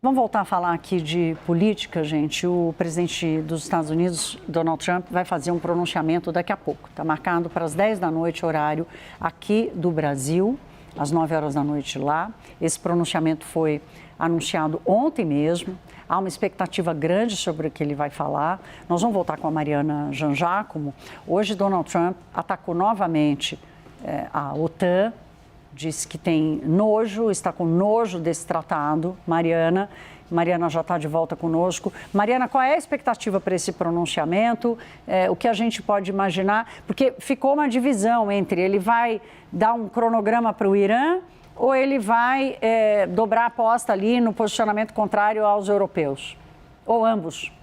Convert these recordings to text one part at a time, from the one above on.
Vamos voltar a falar aqui de política, gente. O presidente dos Estados Unidos, Donald Trump, vai fazer um pronunciamento daqui a pouco. Está marcado para as 10 da noite, horário aqui do Brasil, às 9 horas da noite lá. Esse pronunciamento foi anunciado ontem mesmo. Há uma expectativa grande sobre o que ele vai falar. Nós vamos voltar com a Mariana Jangiacomo. Hoje, Donald Trump atacou novamente a OTAN. Disse que tem nojo, está com nojo desse tratado. Mariana já está de volta conosco. Mariana, qual é a expectativa para esse pronunciamento? O que a gente pode imaginar? Porque ficou uma divisão entre ele vai dar um cronograma para o Irã ou ele vai dobrar a aposta ali no posicionamento contrário aos europeus? Ou ambos?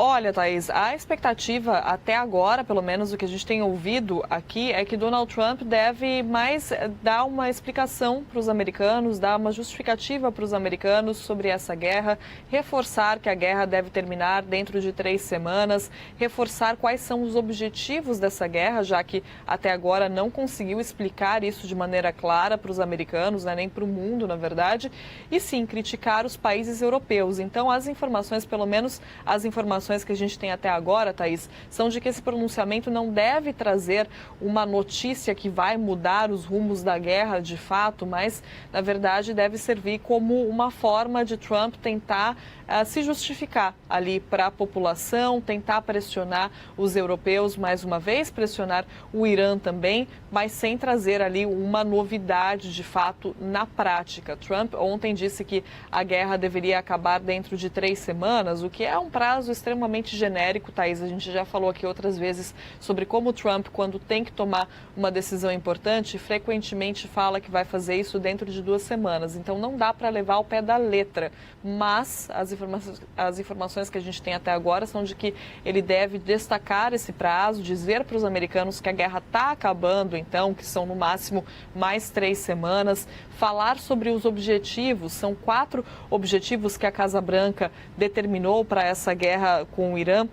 Olha, Thaís, a expectativa até agora, pelo menos o que a gente tem ouvido aqui, é que Donald Trump deve mais dar uma explicação para os americanos, dar uma justificativa para os americanos sobre essa guerra, reforçar que a guerra deve terminar dentro de 3 semanas, reforçar quais são os objetivos dessa guerra, já que até agora não conseguiu explicar isso de maneira clara para os americanos, né, nem para o mundo, na verdade, e sim criticar os países europeus. Então, as informações, pelo menos as informações que a gente tem até agora, Thaís, são de que esse pronunciamento não deve trazer uma notícia que vai mudar os rumos da guerra de fato, mas, na verdade, deve servir como uma forma de Trump tentar se justificar ali para a população, tentar pressionar os europeus mais uma vez, pressionar o Irã também, mas sem trazer ali uma novidade de fato na prática. Trump ontem disse que a guerra deveria acabar dentro de 3 semanas, o que é um prazo extremamente genérico, Thaís. A gente já falou aqui outras vezes sobre como Trump, quando tem que tomar uma decisão importante, frequentemente fala que vai fazer isso dentro de 2 semanas. Então não dá para levar ao pé da letra, mas as informações que a gente tem até agora são de que ele deve destacar esse prazo, dizer para os americanos que a guerra está acabando, então, que são no máximo mais 3 semanas, falar sobre os objetivos. São 4 objetivos que a Casa Branca determinou para essa guerra com o Irã,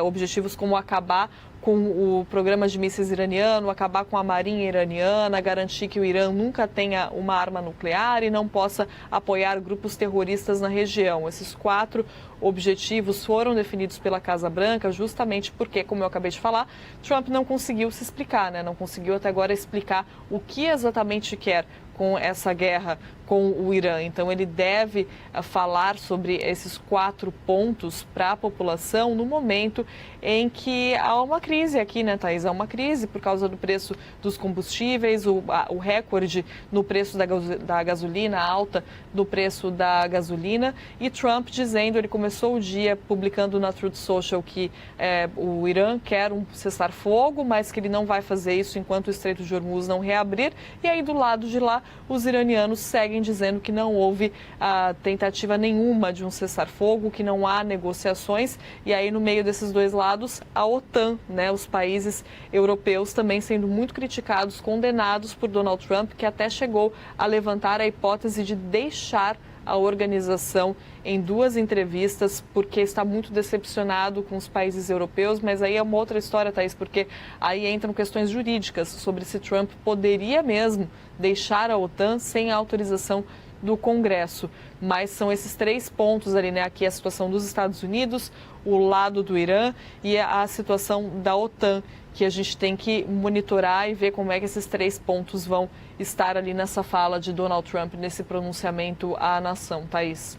objetivos como acabar com o programa de mísseis iraniano, acabar com a marinha iraniana, garantir que o Irã nunca tenha uma arma nuclear e não possa apoiar grupos terroristas na região. Esses 4 objetivos foram definidos pela Casa Branca justamente porque, como eu acabei de falar, Trump não conseguiu se explicar, né? Não conseguiu até agora explicar o que exatamente quer com essa guerra com o Irã. Então, ele deve falar sobre esses 4 pontos para a população no momento em que há uma crise aqui, né, Thaís? Há uma crise por causa do preço dos combustíveis, o recorde no preço da gasolina, alta do preço da gasolina, e Trump dizendo, ele começou o dia publicando na Truth Social que o Irã quer um cessar-fogo, mas que ele não vai fazer isso enquanto o Estreito de Hormuz não reabrir, e aí do lado de lá os iranianos seguem dizendo que não houve tentativa nenhuma de um cessar-fogo, que não há negociações, e aí no meio desses 2 lados a OTAN, né, os países europeus também sendo muito criticados, condenados por Donald Trump, que até chegou a levantar a hipótese de deixar a organização em 2 entrevistas, porque está muito decepcionado com os países europeus, mas aí é uma outra história, Thaís, porque aí entram questões jurídicas sobre se Trump poderia mesmo deixar a OTAN sem a autorização do Congresso. Mas são esses 3 pontos ali, né? Aqui a situação dos Estados Unidos, o lado do Irã e a situação da OTAN, que a gente tem que monitorar e ver como é que esses 3 pontos vão estar ali nessa fala de Donald Trump, nesse pronunciamento à nação, Thaís.